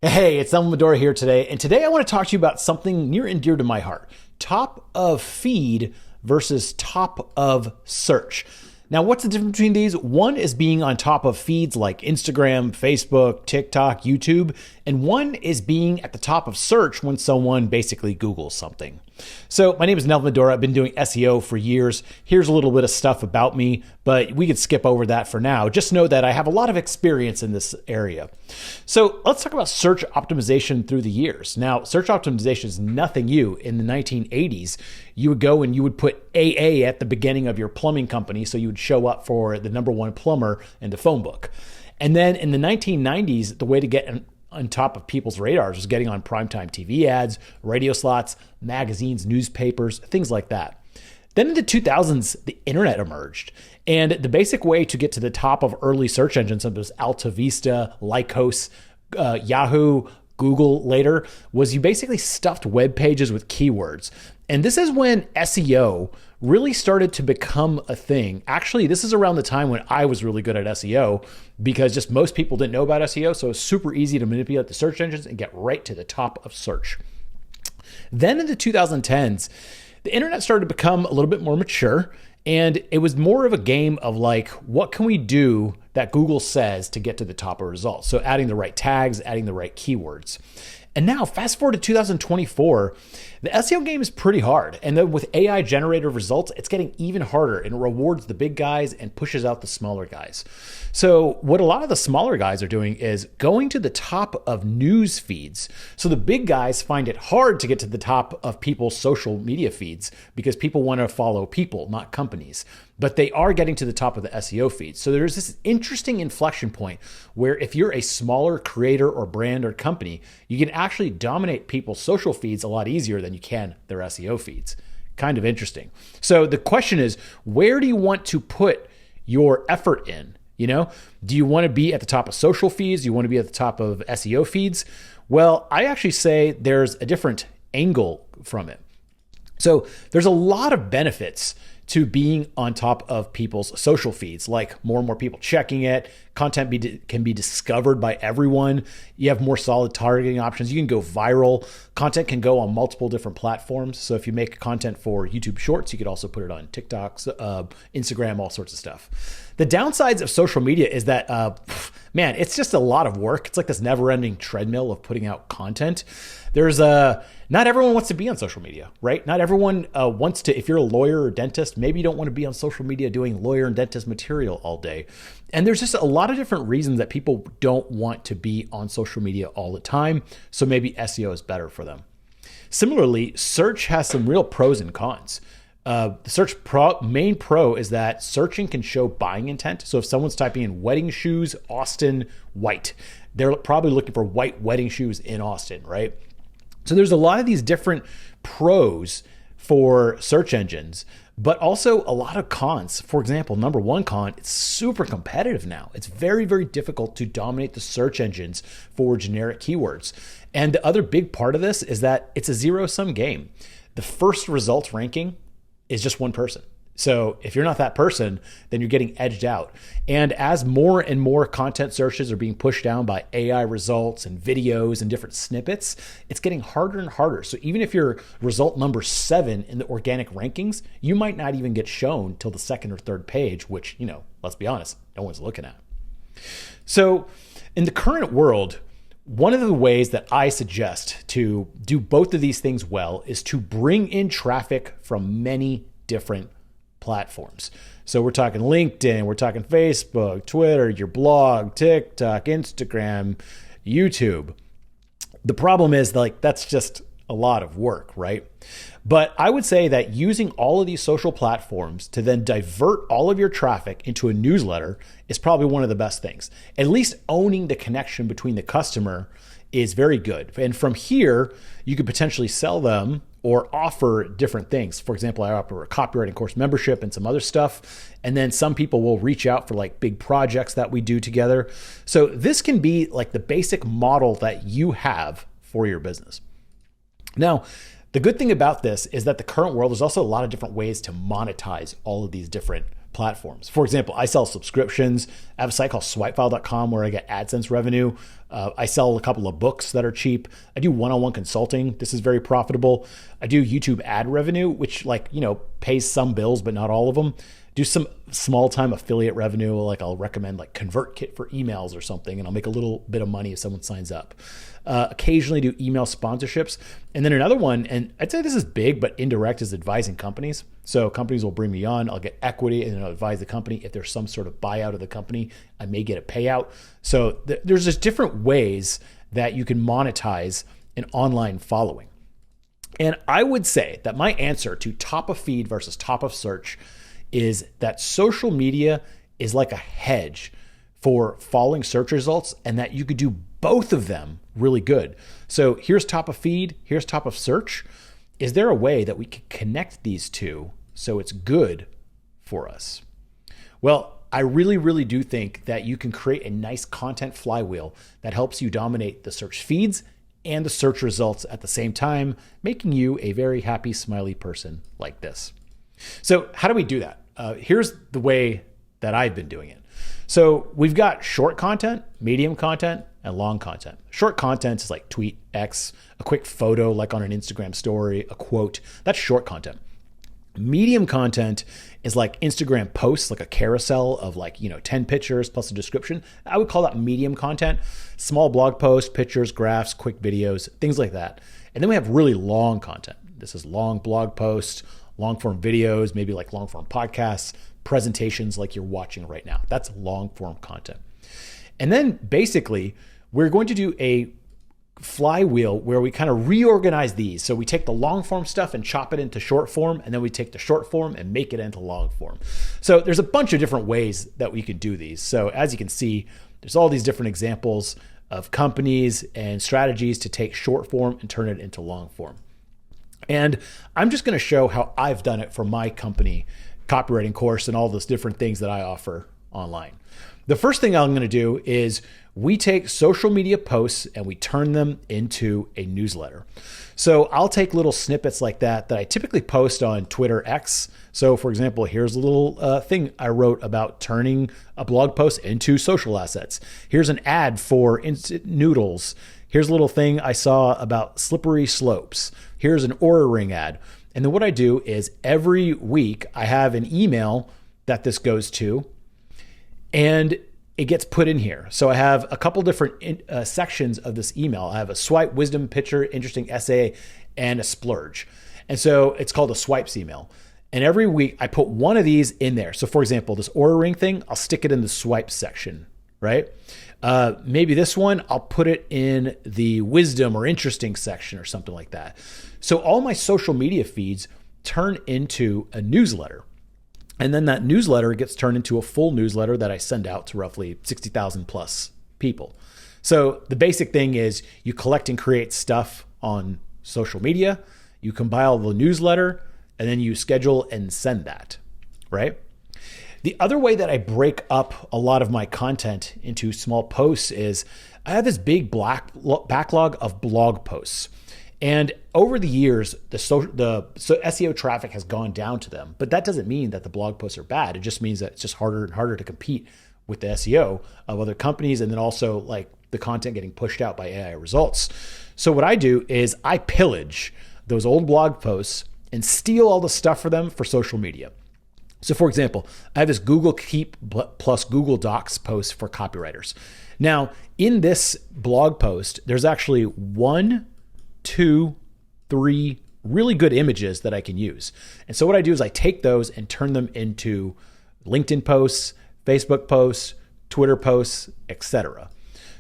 Hey, it's Neville Medora here today, and today I want to talk to you about something near and dear to my heart. Top of feed versus top of search. Now, what's the difference between these? One is being on top of feeds like Instagram, Facebook, TikTok, YouTube, and one is being at the top of search when someone basically Googles something. So my name is Neville Medora. I've been doing SEO for years. Here's a little bit of stuff about me, but we could skip over that for now. Just know that I have a lot of experience in this area. So let's talk about search optimization through the years. Now, search optimization is nothing new. In the 1980s, you would go and you would put AA at the beginning of your plumbing company, so you would show up for the number one plumber in the phone book. And then in the 1990s, the way to get on top of people's radars was getting on primetime TV ads, radio slots, magazines, newspapers, things like that. Then in the 2000s, the internet emerged. And the basic way to get to the top of early search engines, such as Alta Vista, Lycos, Yahoo, Google later, was you basically stuffed web pages with keywords. And this is when SEO really started to become a thing. Actually, this is around the time when I was really good at SEO because just most people didn't know about SEO. So it's super easy to manipulate the search engines and get right to the top of search. Then in the 2010s, the internet started to become a little bit more mature. And it was more of a game of like, what can we do that Google says to get to the top of results? So adding the right tags, adding the right keywords. And now fast forward to 2024, the SEO game is pretty hard. And then with AI generated results, it's getting even harder and it rewards the big guys and pushes out the smaller guys. So what a lot of the smaller guys are doing is going to the top of news feeds. So the big guys find it hard to get to the top of people's social media feeds because people want to follow people, not companies. But they are getting to the top of the SEO feed. So there's this interesting inflection point where if you're a smaller creator or brand or company, you can actually dominate people's social feeds a lot easier than you can their SEO feeds. Kind of interesting. So the question is, where do you want to put your effort in? Do you want to be at the top of social feeds? Do you want to be at the top of SEO feeds? Well, I actually say there's a different angle from it. So there's a lot of benefits to being on top of people's social feeds, like more and more people checking it. Content can be discovered by everyone. You have more solid targeting options. You can go viral. Content can go on multiple different platforms. So if you make content for YouTube Shorts, you could also put it on TikToks, Instagram, all sorts of stuff. The downsides of social media is that, man, it's just a lot of work. It's like this never-ending treadmill of putting out content. Not everyone wants to be on social media, right? Not everyone wants to. If you're a lawyer or dentist, maybe you don't want to be on social media doing lawyer and dentist material all day. And there's just a lot of different reasons that people don't want to be on social media all the time. So maybe SEO is better for them. Similarly, search has some real pros and cons. The search main pro is that searching can show buying intent. So if someone's typing in wedding shoes, Austin, white, they're probably looking for white wedding shoes in Austin, right? So there's a lot of these different pros for search engines, but also a lot of cons. For example, number one con, it's super competitive now. It's very, very difficult to dominate the search engines for generic keywords. And the other big part of this is that it's a zero-sum game. The first results ranking is just one person. So if you're not that person, then you're getting edged out. And as more and more content searches are being pushed down by AI results and videos and different snippets, it's getting harder and harder. So even if you're result number 7 in the organic rankings, you might not even get shown till the second or third page, which, let's be honest, no one's looking at. So in the current world, one of the ways that I suggest to do both of these things well is to bring in traffic from many different platforms. So we're talking LinkedIn, we're talking Facebook, Twitter, your blog, TikTok, Instagram, YouTube. The problem is that's just a lot of work, right? But I would say that using all of these social platforms to then divert all of your traffic into a newsletter is probably one of the best things. At least owning the connection between the customer is very good. And from here, you could potentially sell them or offer different things. For example, I offer a copywriting course membership and some other stuff. And then some people will reach out for like big projects that we do together. So this can be like the basic model that you have for your business. Now, the good thing about this is that the current world, there's also a lot of different ways to monetize all of these different platforms. For example, I sell subscriptions. I have a site called swipefile.com where I get AdSense revenue. I sell a couple of books that are cheap. I do one-on-one consulting. This is very profitable. I do YouTube ad revenue, which pays some bills, but not all of them. Do some small time affiliate revenue. Like I'll recommend like ConvertKit for emails or something, and I'll make a little bit of money if someone signs up. Occasionally do email sponsorships. And then another one, and I'd say this is big, but indirect, is advising companies. So companies will bring me on, I'll get equity, and then I'll advise the company. If there's some sort of buyout of the company, I may get a payout. So there's just different ways that you can monetize an online following. And I would say that my answer to top of feed versus top of search is that social media is like a hedge for following search results, and that you could do both of them really good. So here's top of feed, here's top of search. Is there a way that we could connect these two so it's good for us? Well, I really, really do think that you can create a nice content flywheel that helps you dominate the search feeds and the search results at the same time, making you a very happy, smiley person like this. So how do we do that? Here's the way that I've been doing it. So we've got short content, medium content, and long content. Short content is like tweet, X, a quick photo like on an Instagram story, a quote. That's short content. Medium content is like Instagram posts, like a carousel of 10 pictures plus a description. I would call that medium content. Small blog posts, pictures, graphs, quick videos, things like that. And then we have really long content. This is long blog posts, long form videos, maybe like long form podcasts, presentations like you're watching right now. That's long form content. And then basically we're going to do a flywheel where we kind of reorganize these. So we take the long form stuff and chop it into short form, and then we take the short form and make it into long form. So there's a bunch of different ways that we could do these. So as you can see, there's all these different examples of companies and strategies to take short form and turn it into long form. And I'm just going to show how I've done it for my company copywriting course and all those different things that I offer online. The first thing I'm going to do is we take social media posts and we turn them into a newsletter. So I'll take little snippets like that I typically post on Twitter X. So for example, here's a little thing I wrote about turning a blog post into social assets. Here's an ad for instant noodles. Here's a little thing I saw about slippery slopes. Here's an Oura Ring ad. And then what I do is every week I have an email that this goes to, and it gets put in here. So I have a couple different sections of this email. I have a swipe, wisdom, picture, interesting essay, and a splurge. And so it's called a swipes email. And every week I put one of these in there. So for example, this Oura Ring thing, I'll stick it in the swipe section, right? Maybe this one, I'll put it in the wisdom or interesting section or something like that. So all my social media feeds turn into a newsletter. And then that newsletter gets turned into a full newsletter that I send out to roughly 60,000 plus people. So the basic thing is you collect and create stuff on social media, you compile the newsletter, and then you schedule and send that, right? The other way that I break up a lot of my content into small posts is I have this big backlog of blog posts. And over the years, the SEO traffic has gone down to them, but that doesn't mean that the blog posts are bad. It just means that it's just harder and harder to compete with the SEO of other companies, and then also like the content getting pushed out by AI results. So what I do is I pillage those old blog posts and steal all the stuff for them for social media. So for example, I have this Google Keep plus Google Docs post for copywriters. Now, in this blog post, there's actually 1, 2, 3 really good images that I can use. And so what I do is I take those and turn them into LinkedIn posts, Facebook posts, Twitter posts, etc.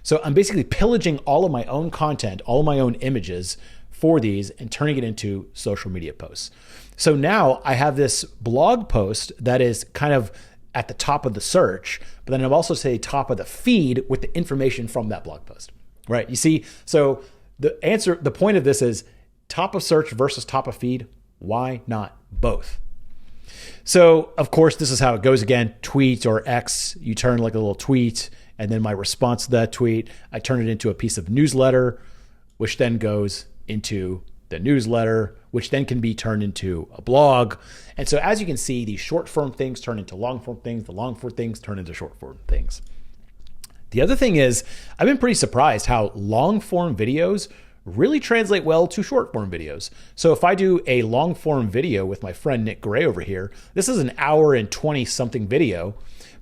So I'm basically pillaging all of my own content, all of my own images for these and turning it into social media posts. So now I have this blog post that is kind of at the top of the search, but then I'm also say top of the feed with the information from that blog post, right? You see, so the point of this is top of search versus top of feed. Why not both? So of course, this is how it goes again, tweet or X, you turn like a little tweet, and then my response to that tweet, I turn it into a piece of newsletter, which then goes into the newsletter, which then can be turned into a blog. And so as you can see, these short form things turn into long form things, the long form things turn into short form things. The other thing is, I've been pretty surprised how long form videos really translate well to short form videos. So if I do a long form video with my friend Nick Gray over here, this is an hour and 20 something video,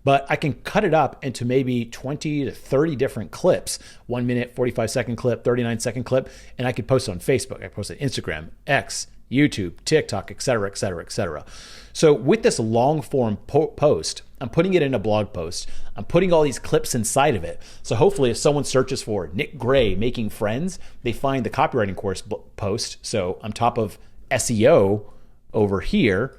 but I can cut it up into maybe 20 to 30 different clips, 1 minute, 45-second clip, 39-second clip, and I could post it on Facebook, I post it on Instagram, X, YouTube, TikTok, et cetera, et cetera, et cetera. So with this long form post, I'm putting it in a blog post. I'm putting all these clips inside of it. So hopefully if someone searches for Nick Gray making friends, they find the copywriting course post. So I'm top of SEO over here.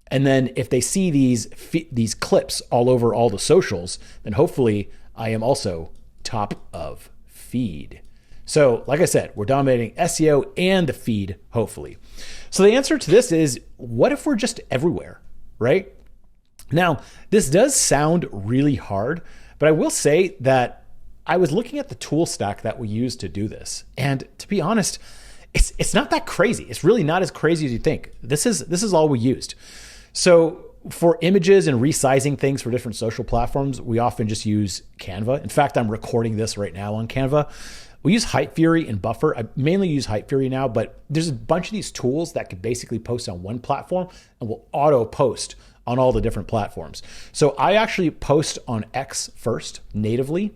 And then if they see these clips all over all the socials, then hopefully I am also top of feed. So like I said, we're dominating SEO and the feed, hopefully. So the answer to this is, what if we're just everywhere, right? Now, this does sound really hard, but I will say that I was looking at the tool stack that we use to do this. And to be honest, it's not that crazy. It's really not as crazy as you think. This is all we used. So for images and resizing things for different social platforms, we often just use Canva. In fact, I'm recording this right now on Canva. We use Hype Fury and Buffer. I mainly use Hype Fury now, but there's a bunch of these tools that could basically post on one platform and will auto post on all the different platforms. So I actually post on X first natively,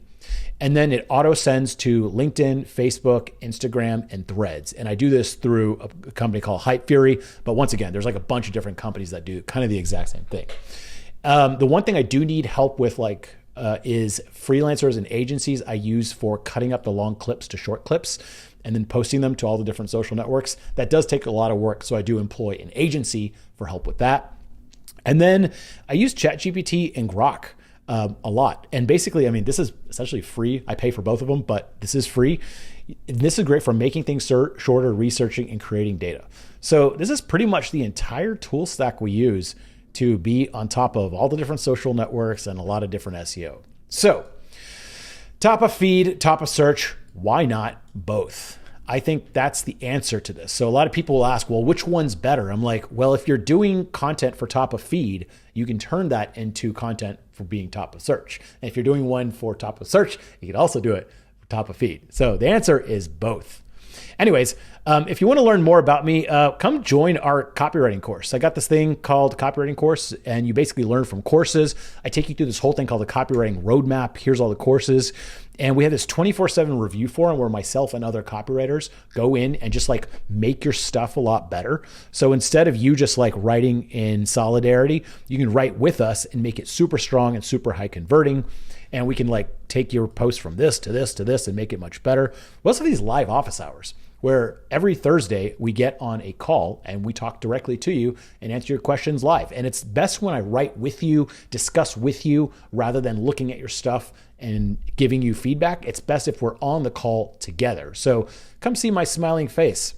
and then it auto sends to LinkedIn, Facebook, Instagram, and Threads. And I do this through a company called Hype Fury. But once again, there's like a bunch of different companies that do kind of the exact same thing. The one thing I do need help with is freelancers and agencies I use for cutting up the long clips to short clips and then posting them to all the different social networks. That does take a lot of work. So I do employ an agency for help with that. And then I use ChatGPT and Grok a lot. And basically, I mean, this is essentially free. I pay for both of them, but this is free. This is great for making things shorter, researching, and creating data. So this is pretty much the entire tool stack we use to be on top of all the different social networks and a lot of different SEO. So top of feed, top of search, why not both? I think that's the answer to this. So a lot of people will ask, well, which one's better? I'm like, well, if you're doing content for top of feed, you can turn that into content for being top of search. And if you're doing one for top of search, you can also do it for top of feed. So the answer is both. Anyways, if you want to learn more about me, come join our copywriting course. I got this thing called copywriting course, and you basically learn from courses. I take you through this whole thing called the copywriting roadmap. Here's all the courses. And we have this 24/7 review forum where myself and other copywriters go in and just like make your stuff a lot better. So instead of you just like writing in solidarity, you can write with us and make it super strong and super high converting. And we can like take your post from this to this to this and make it much better. We also have these live office hours where every Thursday we get on a call and we talk directly to you and answer your questions live. And it's best when I write with you, discuss with you, rather than looking at your stuff and giving you feedback. It's best if we're on the call together. So come see my smiling face.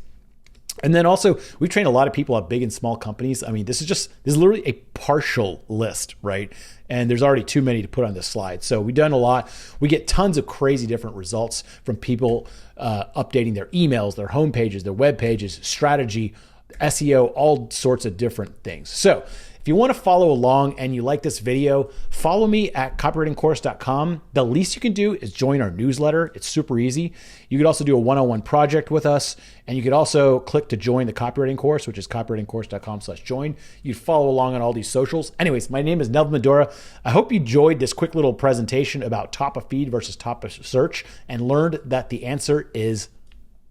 And then also, we've trained a lot of people at big and small companies. I mean, this is literally a partial list, right? And there's already too many to put on this slide. So we've done a lot. We get tons of crazy different results from people updating their emails, their home pages, their web pages, strategy, SEO, all sorts of different things. So if you want to follow along and you like this video, follow me at copywritingcourse.com. The least you can do is join our newsletter. It's super easy. You could also do a one-on-one project with us, and you could also click to join the copywriting course, which is copywritingcourse.com/join. You'd follow along on all these socials. Anyways, my name is Neville Medora. I hope you enjoyed this quick little presentation about top of feed versus top of search and learned that the answer is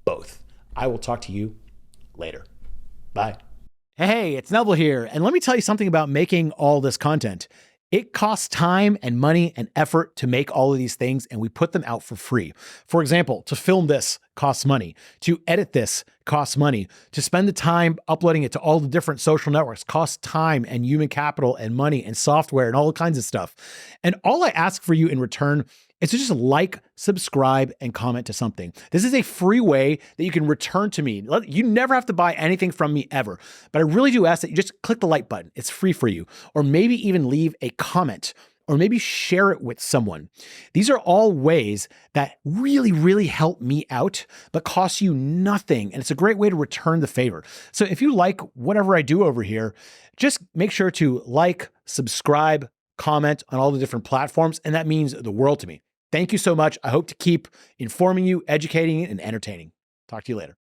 both. I will talk to you later. Bye. Hey, it's Neville here, and let me tell you something about making all this content. It costs time and money and effort to make all of these things, and we put them out for free. For example, to film this costs money. To edit this costs money. To spend the time uploading it to all the different social networks costs time and human capital and money and software and all kinds of stuff. And all I ask for you in return is to just like, subscribe, and comment to something. This is a free way that you can return to me. You never have to buy anything from me ever, but I really do ask that you just click the like button. It's free for you. Or maybe even leave a comment or maybe share it with someone. These are all ways that really, really help me out, but cost you nothing. And it's a great way to return the favor. So if you like whatever I do over here, just make sure to like, subscribe, comment on all the different platforms. And that means the world to me. Thank you so much. I hope to keep informing you, educating, and entertaining. Talk to you later.